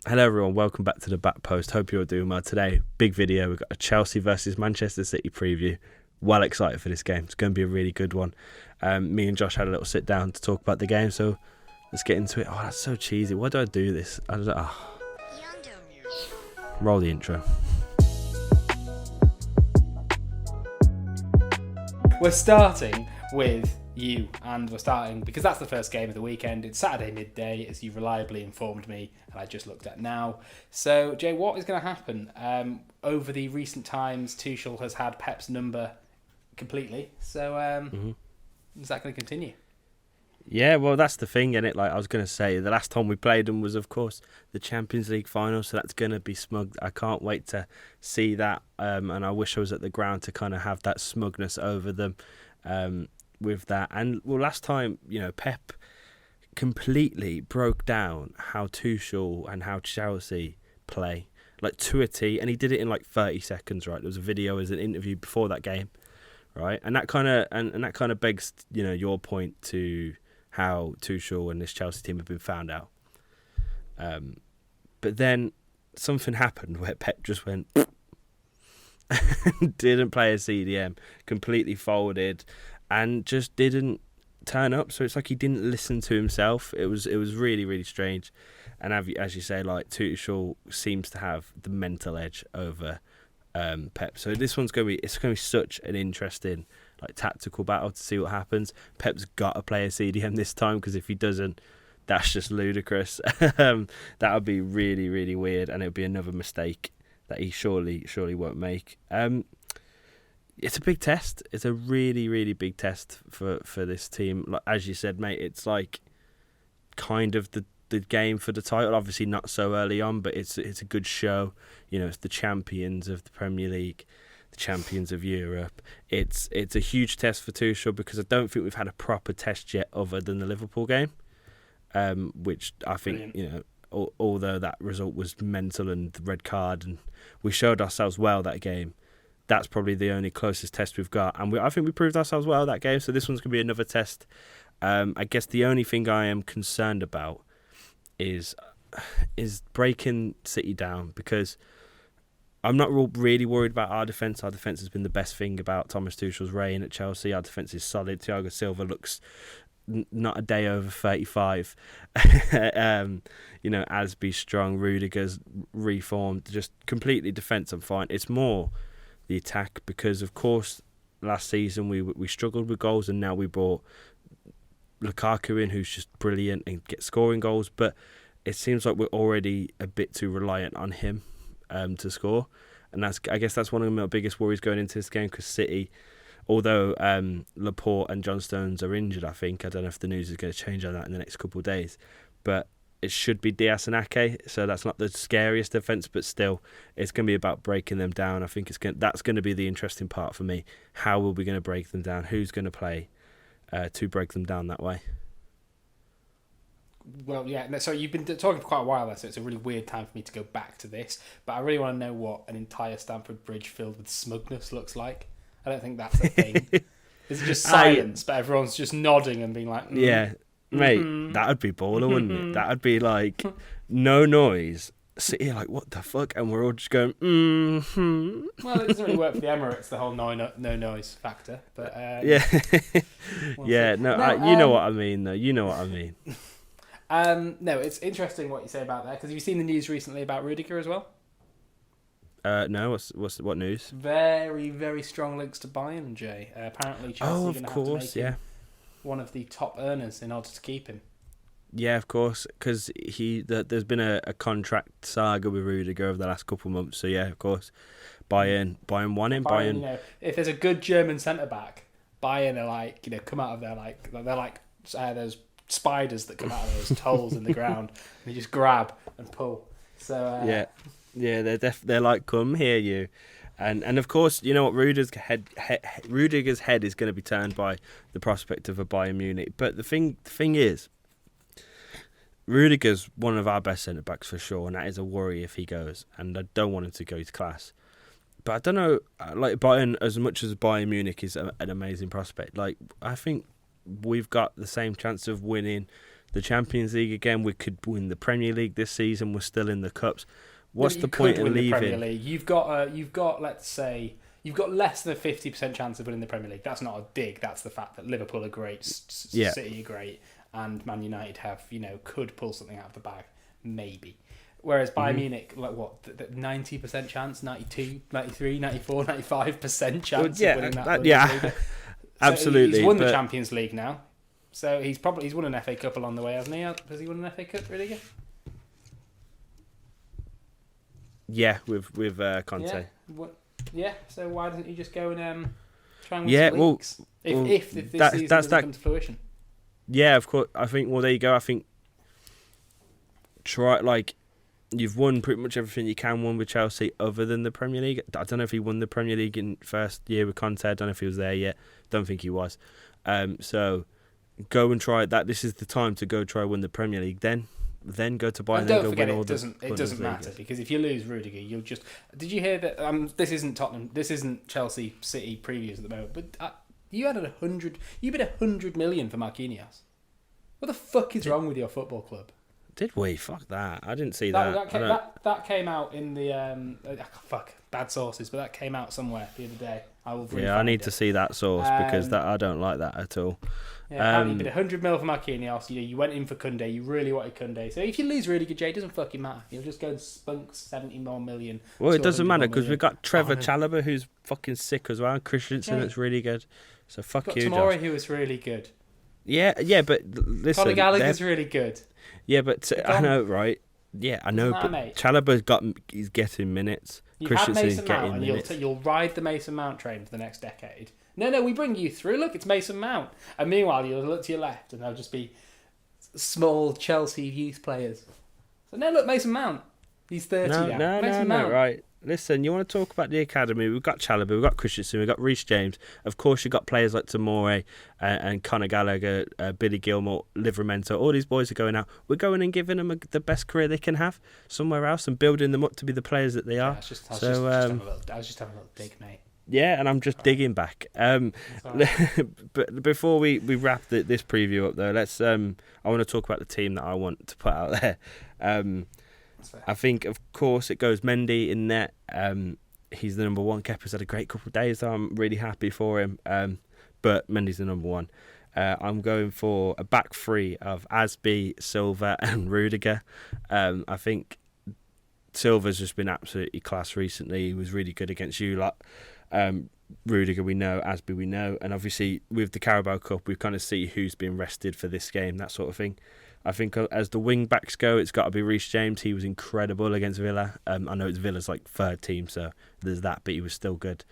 Hello everyone, welcome back to the Back Post. Hope you're doing well today. Big video, we've got a Chelsea versus Manchester City preview. Well excited for this game. It's going to be a really good one. Me and Josh had a little sit down to talk about the game, so let's get into it. Oh, that's so cheesy. Why do I do this? Roll the intro. We're starting with you, and we're starting because that's the first game of the weekend. It's Saturday midday, as you reliably informed me, and I just looked at now. So, Jay, what is going to happen? Over the recent times, Tuchel has had Pep's number completely. So, is that going to continue? Yeah, well, that's the thing, innit? Like I was going to say, the last time we played them was, of course, the Champions League final, so that's going to be smug. I can't wait to see that, and I wish I was at the ground to kind of have that smugness over them with that. And, well, last time, Pep completely broke down how Tuchel and how Chelsea play, like to a T, and he did it in like 30 seconds, right? There was a video as an interview before that game, right? And that kind of and that kind of begs, your point to how Tuchel and this Chelsea team have been found out. But then something happened where Pep just went didn't play a CDM, completely folded, and just didn't turn up. So it's like he didn't listen to himself. It was really, really strange. And as you say, like Tuchel seems to have the mental edge over Pep. So this one's gonna be such an interesting tactical battle to see what happens. Pep's got to play a CDM this time, because if he doesn't, that's just ludicrous. That would be really, really weird, and it would be another mistake that he surely won't make. It's a big test. It's a really, really big test for this team. Like, as you said, mate, it's like kind of the game for the title. Obviously not so early on, but it's a good show. It's the champions of the Premier League, the champions of Europe. It's a huge test for Tuchel, because I don't think we've had a proper test yet other than the Liverpool game, which I think, although that result was mental and the red card, and we showed ourselves well that game, that's probably the only closest test we've got. And I think we proved ourselves well that game, so this one's going to be another test. I guess the only thing I am concerned about is breaking City down, because I'm not really worried about our defence. Our defence has been the best thing about Thomas Tuchel's reign at Chelsea. Our defence is solid. Thiago Silva looks not a day over 35. Asby strong, Rudiger's reformed, just completely defence I'm fine. It's more the attack, because of course last season we struggled with goals, and now we brought Lukaku in, who's just brilliant and gets scoring goals, but it seems like we're already a bit too reliant on him to score, and I guess that's one of my biggest worries going into this game, because City, although Laporte and John Stones are injured, I don't know if the news is going to change on that in the next couple of days, but it should be Diaz and Ake, so that's not the scariest defence, but still, it's going to be about breaking them down. I think that's going to be the interesting part for me. How are we going to break them down? Who's going to play to break them down that way? Well, yeah, so you've been talking for quite a while there, so it's a really weird time for me to go back to this, but I really want to know what an entire Stamford Bridge filled with smugness looks like. I don't think that's a thing. Is it just silence, but everyone's just nodding and being like, Yeah, mate, that would be baller, wouldn't it? That would be like no noise. City like, what the fuck? And we're all just going, Well, it doesn't really work for the Emirates, the whole no noise factor. But yeah, yeah. No, you know what I mean, though. You know what I mean. No, it's interesting what you say about that, because have you seen the news recently about Rudiger as well? No. What news? Very, very strong links to Bayern, Jay. Apparently, Chelsea are going to have to make him one of the top earners in order to keep him. Yeah, of course, because there's been a contract saga with Rudiger over the last couple of months. So yeah, of course, Bayern want him. Bayern, if there's a good German centre back, Bayern are like, come out of there they're like those spiders that come out of those holes in the ground, and you just grab and pull. So yeah, they're like, come here, you. And of course, you know what, Rudiger's head is going to be turned by the prospect of a Bayern Munich. But the thing is, Rudiger's one of our best centre backs for sure, and that is a worry if he goes. And I don't want him to go to class. But I don't know, like Bayern, as much as Bayern Munich is an amazing prospect, like I think we've got the same chance of winning the Champions League again. We could win the Premier League this season. We're still in the cups. What's You the could point of win the Premier leaving? League. You've got let's say you've got less than a 50% chance of winning the Premier League. That's not a dig. That's the fact that Liverpool are great, Yeah. City are great, and Man United have could pull something out of the bag, maybe. Whereas Bayern Munich, like what, 90% chance, 92, 93, 94, 95% chance of winning that Bundesliga. So absolutely. He's won the Champions League now. So he's won an FA Cup along the way, hasn't he? Has he won an FA Cup, really? Yeah, with Conte. Yeah. So why doesn't he just go and try and win some leagues? If this season doesn't come to fruition. Yeah, of course. I think. Well, there you go. I think. You've won pretty much everything you can win with Chelsea, other than the Premier League. I don't know if he won the Premier League in first year with Conte. I don't know if he was there yet. Don't think he was. So go and try that. This is the time to go try win the Premier League. Then go to Bayern. And don't go forget, win all it doesn't matter, because if you lose Rudiger, you'll just. Did you hear that? This isn't Tottenham. This isn't Chelsea City previews at the moment. But you had 100. You bid 100 million for Marquinhos. What the fuck is wrong with your football club? Did we? Fuck that. I didn't see that. That came out in the bad sources, but that came out somewhere the other day. I need to see that source, because I don't like that at all. Yeah, you bid 100 mil for Marquinhos. You went in for Koundé. You really wanted Koundé. So if you lose Rudiger, Jay, it doesn't fucking matter. You'll just go and spunk 70 more million. Well, it doesn't matter, because we've got Trevor Chalobah, who's fucking sick as well. Christensen, that's really good. So fuck you, Tomori, Josh. who was really good. Yeah, but listen. Conor Gallagher's really good. Yeah, but I know, right? Yeah, I know, but he's getting minutes. Christensen's getting Mount, minutes. And you'll ride the Mason Mount train for the next decade. No, we bring you through. Look, it's Mason Mount. And meanwhile, you'll look to your left and there'll just be small Chelsea youth players. So, no, look, Mason Mount. He's 30 now. No, right. Listen, you want to talk about the academy? We've got Chalobah, we've got Christensen, we've got Reece James. Of course, you've got players like Tomori and Conor Gallagher, Billy Gilmore, Livramento. All these boys are going out. We're going and giving them the best career they can have somewhere else and building them up to be the players that they are. I was just having a little dig, mate. Yeah, and I'm just digging back. But before we wrap this preview up, though, I want to talk about the team that I want to put out there. I think, of course, it goes Mendy in net. He's the number one. Kepa's had a great couple of days, so I'm really happy for him. But Mendy's the number one. I'm going for a back three of Asby, Silva and Rudiger. I think Silva's just been absolutely class recently. He was really good against you lot. Rudiger we know, Asby we know, and obviously with the Carabao Cup we kind of see who's been rested for this game, that sort of thing. I think as the wing backs go, it's got to be Reece James. He was incredible against Villa. I know it's Villa's like third team, so there's that, but he was still good.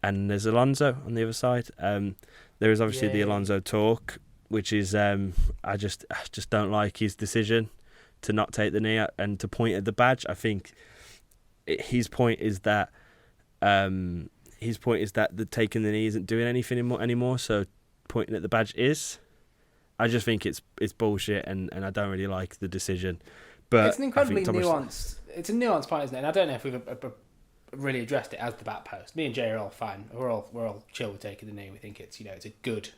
And there's Alonso on the other side. There is obviously the Alonso talk, which is I just don't like his decision to not take the knee and to point at the badge. I think his point is that the taking the knee isn't doing anything anymore. So pointing at the badge is. I just think it's bullshit, and I don't really like the decision. But it's an incredibly nuanced. It's a nuanced point, isn't it? And I don't know if we've really addressed it as the back post. Me and Jay are all fine. We're all chill with taking the knee. We think it's it's a good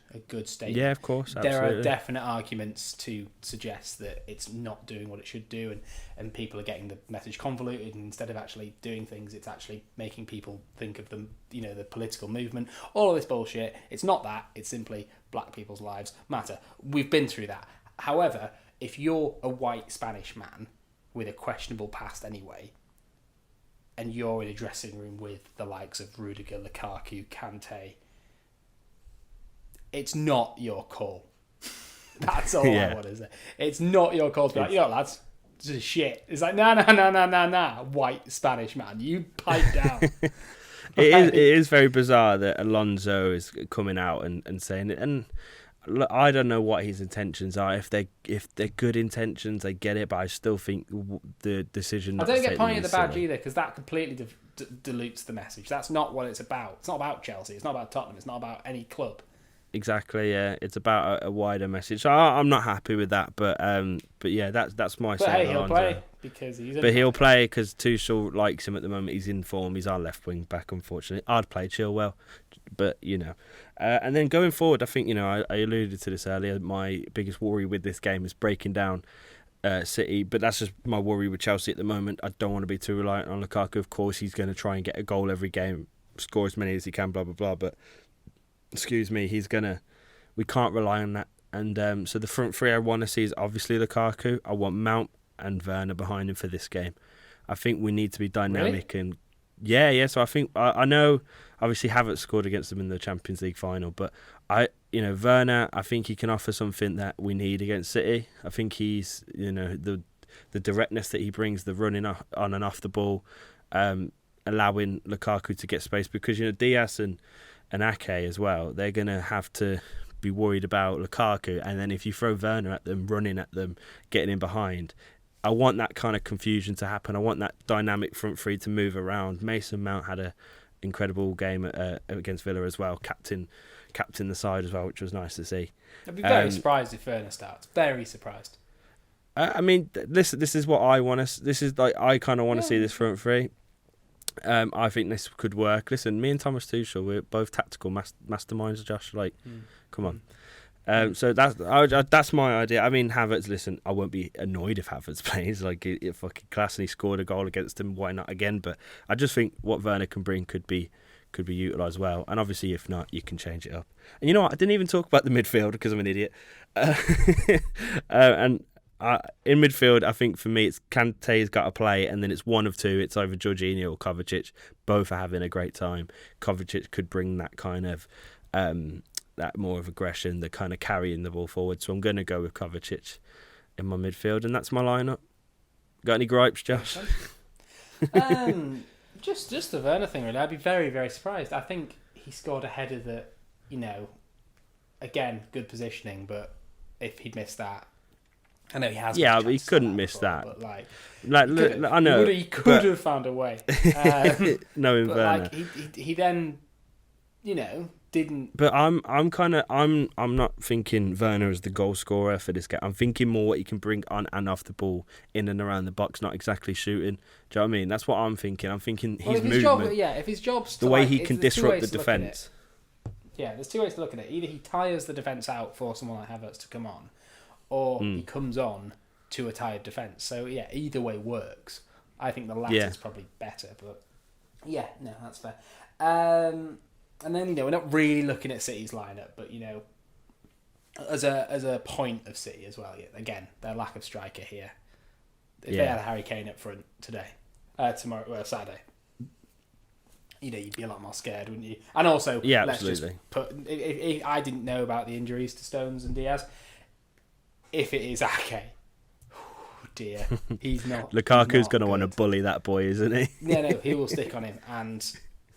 statement. Yeah, of course. Absolutely. There are definite arguments to suggest that it's not doing what it should do, and people are getting the message convoluted. And instead of actually doing things, it's actually making people think of them. The political movement. All of this bullshit. It's not that. It's simply black people's lives matter. We've been through that. However, if you're a white Spanish man with a questionable past anyway, and you're in a dressing room with the likes of Rudiger, Lukaku, Kante, it's not your call. That's all I want to say. It's not your call to be like, lads, this is shit. It's like, nah, white Spanish man, you pipe down. It is very bizarre that Alonso is coming out and saying it, and look, I don't know what his intentions are. If they're good intentions, I get it, but I still think the decision. I don't get pointing at the badge either, because that completely dilutes the message. That's not what it's about. It's not about Chelsea. It's not about Tottenham. It's not about any club. Exactly. Yeah, it's about a wider message. So I'm not happy with that, but yeah, that's my. But hey, he'll play because he'll play because Tuchel likes him at the moment. He's in form. He's our left wing back. Unfortunately, I'd play Chilwell but and then going forward, I think I alluded to this earlier. My biggest worry with this game is breaking down City, but that's just my worry with Chelsea at the moment. I don't want to be too reliant on Lukaku. Of course, he's going to try and get a goal every game, score as many as he can, blah blah blah. But excuse me, we can't rely on that. And so the front three I want to see is obviously Lukaku. I want Mount and Werner behind him for this game. I think we need to be dynamic. Really? And yeah. So I think I know obviously Havertz scored against them in the Champions League final, but Werner, I think he can offer something that we need against City. I think he's the directness that he brings, the running on and off the ball, allowing Lukaku to get space, because Diaz and Ake as well, they're gonna have to be worried about Lukaku, and then if you throw Werner at them, running at them, getting in behind, I want that kind of confusion to happen. I want that dynamic front three to move around. Mason Mount had a incredible game against Villa as well, captain the side as well, which was nice to see. I'd be very surprised if Werner starts. Very surprised. Listen, this is what I want to. This is like I kind of want to see this front three. I think this could work. Listen, me and Thomas Tuchel, we're both tactical masterminds. Josh, come on. So that's my idea. I mean, Havertz. Listen, I won't be annoyed if Havertz plays. It fucking class, and he scored a goal against him. Why not again? But I just think what Werner can bring could be utilised well. And obviously, if not, you can change it up. And you know what? I didn't even talk about the midfield because I'm an idiot. In midfield, I think for me, it's Kante's got to play, and then it's one of two. It's either Jorginho or Kovacic. Both are having a great time. Kovacic could bring that kind of that more of aggression, the kind of carrying the ball forward. So I'm going to go with Kovacic in my midfield, and that's my lineup. Got any gripes, Josh? Just the Werner thing, really. I'd be very, very surprised. I think he scored a header that, again, good positioning, but if he'd missed that, I know he has. Yeah, but he couldn't miss that. But I know he could have found a way. Knowing Werner, he then, didn't. But I'm not thinking Werner as the goal scorer for this game. I'm thinking more what he can bring on and off the ball, in and around the box, not exactly shooting. Do you know what I mean? That's what I'm thinking. I'm thinking his movement. If his job's the way he can disrupt the defence. Yeah, there's two ways to look at it. Either he tires the defence out for someone like Havertz to come on, or he comes on to a tired defence. So yeah, either way works. I think the latter is probably better, but yeah, no, that's fair. And then we're not really looking at City's lineup, but as a point of City as well. Yeah, again, their lack of striker here. If they had a Harry Kane up front Saturday, you'd be a lot more scared, wouldn't you? And also, let's absolutely. Just if I didn't know about the injuries to Stones and Diaz. If it is Ake, dear, he's not. Lukaku's going to want to bully that boy, isn't he? No, he will stick on him, and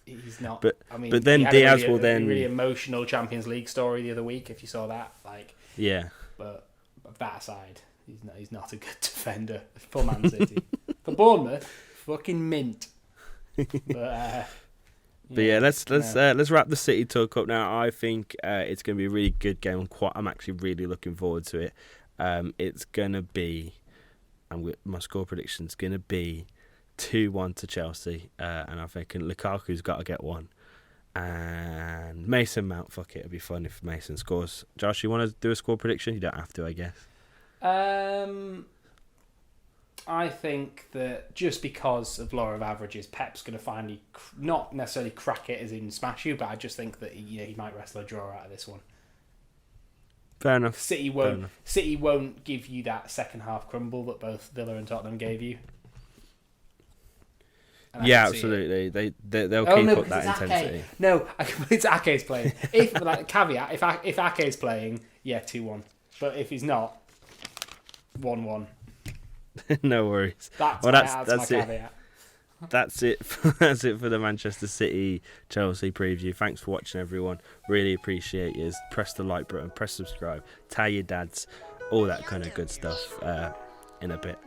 he's not. But then Diaz will then really emotional Champions League story the other week. If you saw that, yeah. But that aside, he's not a good defender for Man City. For Bournemouth, fucking mint. But yeah, let's wrap the City talk up now. I think it's going to be a really good game. I'm actually really looking forward to it. It's going to be, and my score prediction is going to be 2-1 to Chelsea, and I think Lukaku's got to get one. And Mason Mount, fuck it, it'd be fun if Mason scores. Josh, you want to do a score prediction? You don't have to, I guess. I think that just because of law of averages, Pep's going to finally not necessarily crack it as in smash you, but I just think that he might wrestle a draw out of this one. Fair enough. City won't give you that second half crumble that both Villa and Tottenham gave you. Yeah, absolutely. They'll keep up that intensity. Ake. No, it's Ake's playing. Caveat: if Ake's playing, 2-1. But if he's not, 1-1. No worries. That's my caveat. That's it. That's it for the Manchester City Chelsea preview. Thanks for watching, everyone. Really appreciate you. Press the like button, press subscribe, tell your dads, all that kind of good stuff. In a bit.